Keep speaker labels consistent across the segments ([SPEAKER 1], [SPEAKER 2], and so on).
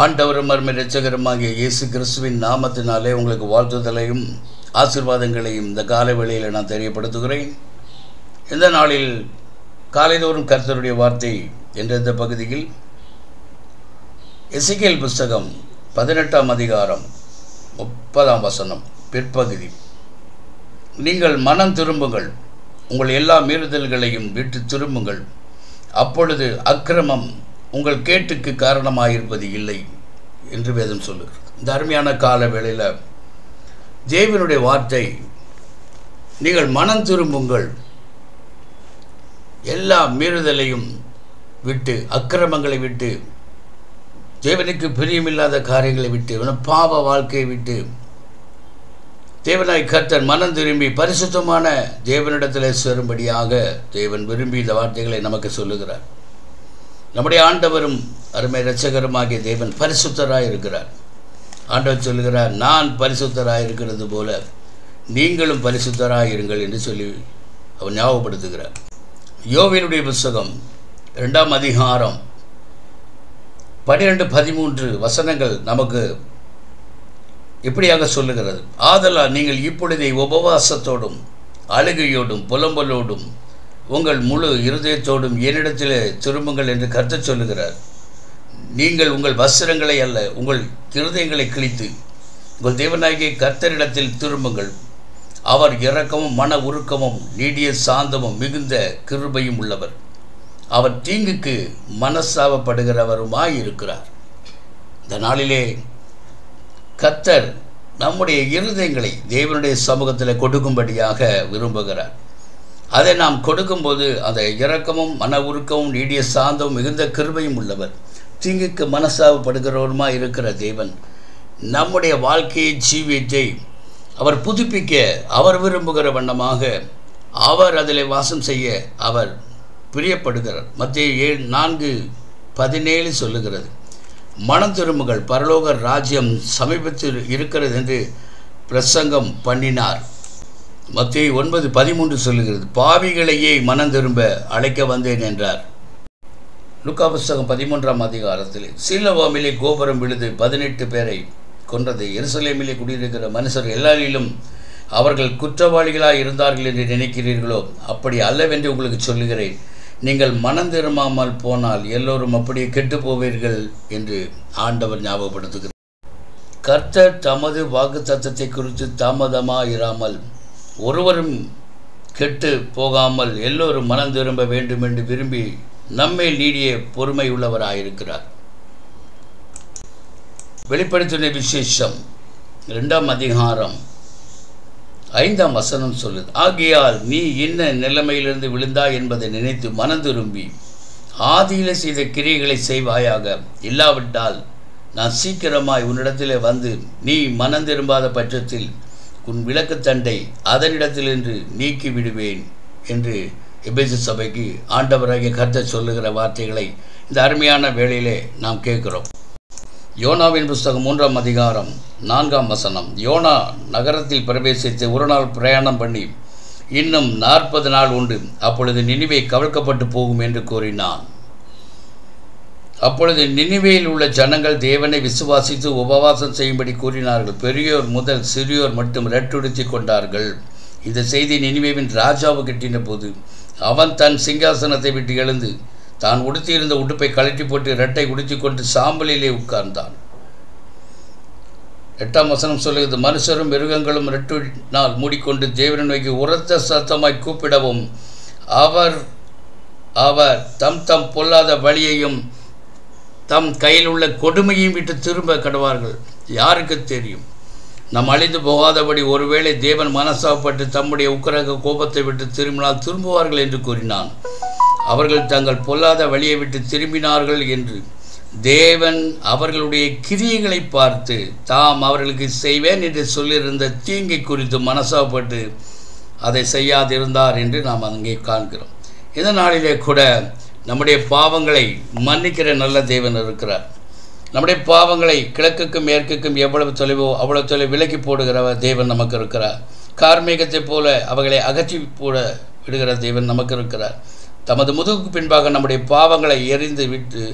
[SPEAKER 1] ஆண்டவரும் அருமை இரட்சகருமாகிய இயேசு கிறிஸ்துவின் நாமத்தினாலே உங்களுக்கு வாழ்த்துதலையும் ஆசீர்வாதங்களையும் இந்த காலை வேளையில் நான் தெரியப்படுத்துகிறேன். இந்த நாளில் காலைதோறும் கர்த்தருடைய வார்த்தை என்ற இந்த பகுதியில் எசேக்கியேல் புஸ்தகம் 18ஆம் அதிகாரம் 30ஆம் வசனம் பிற்பகுதி. நீங்கள் மனம் திரும்புங்கள், உங்கள் எல்லா மீறுதல்களையும் விட்டு திரும்புங்கள், அப்பொழுது அக்கிரமம் உங்கள் கேட்டுக்கு காரணமாயிருப்பது இல்லை என்று வேதம் சொல்லுகிறது. இந்த அருமையான கால வேளையில் தேவனுடைய வார்த்தை, நீங்கள் மனம் திரும்புங்கள், எல்லா மீறுதலையும் விட்டு, அக்கிரமங்களை விட்டு, தேவனுக்கு பிரியமில்லாத காரியங்களை விட்டு, பாவ வாழ்க்கையை விட்டு, தேவனாய் கர்த்தர் மனம் திரும்பி பரிசுத்தமான தேவனிடத்தில் சேரும்படியாக தேவன் விரும்பி இந்த வார்த்தைகளை நமக்கு சொல்லுகிறார். நம்முடைய ஆண்டவரும் அருமை இரட்சகருமாகிய தேவன் பரிசுத்தராய் இருக்கிறார். ஆண்டவர் சொல்லுகிறார், நான் பரிசுத்தராய் இருக்கிறது போல நீங்களும் பரிசுத்தராய் இருங்கள் என்று சொல்லி அவர் ஞாபகப்படுத்துகிறார். யோவேலுடைய புஸ்தகம் 2ஆம் அதிகாரம் 12-13 வசனங்கள் நமக்கு இப்படியாக சொல்லுகிறது. ஆதலால் நீங்கள் இப்பொழுதே உபவாசத்தோடும் அழுகையோடும் புலம்பலோடும் உங்கள் முழு இருதயத்தோடும் என்னிடத்தில் திரும்புங்கள் என்று கர்த்தர் சொல்லுகிறார். நீங்கள் உங்கள் வஸ்திரங்களை அல்ல, உங்கள் இருதயங்களை கிழித்து உங்கள் தேவனாகிய கர்த்தரிடத்தில் திரும்புங்கள். அவர் இரக்கமும் மன உருக்கமும் நீடிய சாந்தமும் மிகுந்த கிருபையும் உள்ளவர். அவர் தீங்குக்கு மனஸ்தாபப்படுகிறவருமாய் இருக்கிறார். இந்த நாளிலே கர்த்தர் நம்முடைய இருதயங்களை தேவனுடைய சமூகத்தில் கொடுக்கும்படியாக விரும்புகிறார். அதை நாம் கொடுக்கும்போது அந்த இரக்கமும் மன உருக்கமும் நீடிய சாந்தமும் மிகுந்த கிருபையும் உள்ளவர், தீங்குக்கு மனஸ்தாபப்படுகிறவருமாய் இருக்கிற தேவன் நம்முடைய வாழ்க்கையை ஜீவியத்தை அவர் புதுப்பிக்க அவர் விரும்புகிற வண்ணமாக அவர் அதில் வாசம் செய்ய அவர் பிரியப்படுகிறார். மத்தேயு 4:17 சொல்லுகிறது, மனம் திரும்புங்கள், பரலோக ராஜ்யம் சமீபத்தில் இருக்கிறது என்று பிரசங்கம் பண்ணினார். மத்தேயு 9:13 சொல்லுகிறது, பாவிகளையே மனம் திரும்ப அழைக்க வந்தேன் என்றார். லூக்கா புஸ்தகம் 13ஆம் அதிகாரத்தில் சீலோவாமிலே கோபுரம் விழுது 18 பேரை கொன்றது. எருசலேமிலே குடியிருக்கிற மனுஷர் எல்லாரிலும் அவர்கள் குற்றவாளிகளாக இருந்தார்கள் என்று நினைக்கிறீர்களோ? அப்படி அல்லவென்று உங்களுக்கு சொல்லுகிறேன். நீங்கள் மனம் திரும்பாமல் போனால் எல்லோரும் அப்படியே கெட்டு போவீர்கள் என்று ஆண்டவர் ஞாபகப்படுத்துகிறார். கர்த்தர் தமது வாக்குத்தத்தத்தை குறித்து தாமதமாயிராமல், ஒருவரும் கெட்டு போகாமல் எல்லோரும் மனம் திரும்ப வேண்டும் என்று விரும்பி நம்மேல் நீடிய பொறுமை உள்ளவராயிருக்கிறார். வெளிப்படுத்தின விசேஷம் 2ஆம் அதிகாரம் 5ஆம் வசனம் சொல்லுது, ஆகையால் நீ என்ன நிலைமையிலிருந்து விழுந்தாய் என்பதை நினைத்து மனம் திரும்பி ஆதியிலே செய்த கிரியைகளை செய்வாயாக. இல்லாவிட்டால் நான் சீக்கிரமாய் உன்னிடத்திலே வந்து நீ மனம் திரும்பாத பட்சத்தில் உன் விளக்குத்தண்டை அதனிடத்திலிருந்து நீக்கி விடுவேன் என்று எபேசு சபைக்கு ஆண்டவராகிய கர்த்தர் சொல்லுகிற வார்த்தைகளை இந்த அருமையான வேளையிலே நாம் கேட்கிறோம். யோனாவின் புஸ்தகம் 3ஆம் அதிகாரம் 4ஆம் வசனம், யோனா நகரத்தில் பிரவேசித்து ஒரு நாள் பிரயாணம் பண்ணி இன்னும் 40 நாள் உண்டு, அப்பொழுது நினிவே கவிழ்க்கப்பட்டு போகும் என்று கூறினான். அப்பொழுது நினிவேயில் உள்ள ஜனங்கள் தேவனை விசுவாசித்து உபவாசம் செய்யும்படி கூறினார்கள். பெரியோர் முதல் சிறியோர் மட்டும் ரெட்டுடுத்தி கொண்டார்கள். இந்த செய்தி நினிவேவின் ராஜாவு கிட்டின போது அவன் தன் சிங்காசனத்தை விட்டு எழுந்து தான் உடுத்தியிருந்த உடுப்பை கழட்டி போட்டு ரெட்டை உடுத்தி கொண்டு சாம்பலிலே உட்கார்ந்தான். 8ஆம் வசனம் சொல்லுகிறது, மனுஷரும் மிருகங்களும் ரெட்டினால் மூடிக்கொண்டு தேவனை நோக்கி உரத்த சத்தமாய் கூப்பிடவும் அவர் தம் தம் பொல்லாத வழியையும் தம் கையில் உள்ள கொடுமையையும் விட்டு திரும்ப கடவார்கள். யாருக்கு தெரியும்? நாம் அழிந்து போகாதபடி ஒருவேளை தேவன் மனசாப்பட்டு தம்முடைய உக்கிரக கோபத்தை விட்டு திரும்பினால் திரும்புவார்கள் என்று கூறினான். அவர்கள் தங்கள் பொல்லாத வழியை விட்டு திரும்பினார்கள் என்று தேவன் அவர்களுடைய கிரியைகளை பார்த்து தாம் அவர்களுக்கு செய்வேன் என்று சொல்லியிருந்த தீங்கை குறித்து மனசாப்பட்டு அதை செய்யாதிருந்தார் என்று நாம் அங்கே காண்கிறோம். இந்த நாளிலே கூட நம்முடைய பாவங்களை மன்னிக்கிற நல்ல தேவன் இருக்கிறார். நம்முடைய பாவங்களை கிழக்குக்கும் மேற்குக்கும் எவ்வளவு தொலைவோ அவ்வளவு தொலைவு விலக்கி போடுகிற தேவன் நமக்கு இருக்கிறார். கார்மேகத்தை போல அவைகளை அகற்றி போட விடுகிற தேவன் நமக்கு இருக்கிறார். தமது முதுகுக்கு பின்பாக நம்முடைய பாவங்களை எறிந்து விட்டு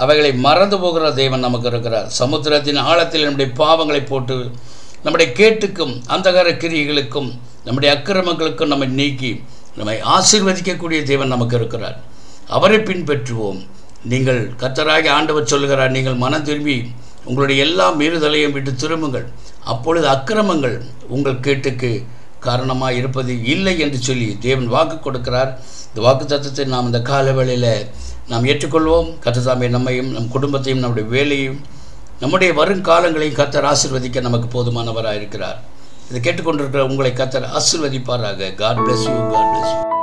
[SPEAKER 1] அவைகளை மறந்து போகிற தேவன் நமக்கு இருக்கிறார். சமுத்திரத்தின் ஆழத்தில் நம்முடைய பாவங்களை போட்டு நம்முடைய கேட்டுக்கும் அந்தகார கிரியைகளுக்கும் நம்முடைய அக்கிரமங்களுக்கும் நம்மை நீக்கி நம்மை ஆசீர்வதிக்கக்கூடிய தேவன் நமக்கு இருக்கிறார். அவரை பின்பற்றுவோம். நீங்கள் கர்த்தராகிய ஆண்டவர் சொல்லுகிறார், நீங்கள் மனம் திரும்பி உங்களுடைய எல்லா மீறுதலையும் விட்டு திரும்புங்கள், அப்பொழுது அக்கிரமங்கள் உங்கள் கேட்டுக்கு காரணமாக இருப்பது இல்லை என்று சொல்லி தேவன் வாக்கு கொடுக்கிறார். இந்த வாக்கு தத்தத்தை நாம் இந்த கால வேளையில் நாம் ஏற்றுக்கொள்வோம். கர்த்தர் தாமே நம்மையும் நம் குடும்பத்தையும் நம்முடைய வேலையும் நம்முடைய வருங்காலங்களையும் கர்த்தர் ஆசீர்வதிக்க நமக்கு போதுமானவராக இருக்கிறார். இதை கேட்டுக்கொண்டிருக்கிற உங்களை கர்த்தர் ஆசீர்வதிப்பாராக. God bless you. God bless you.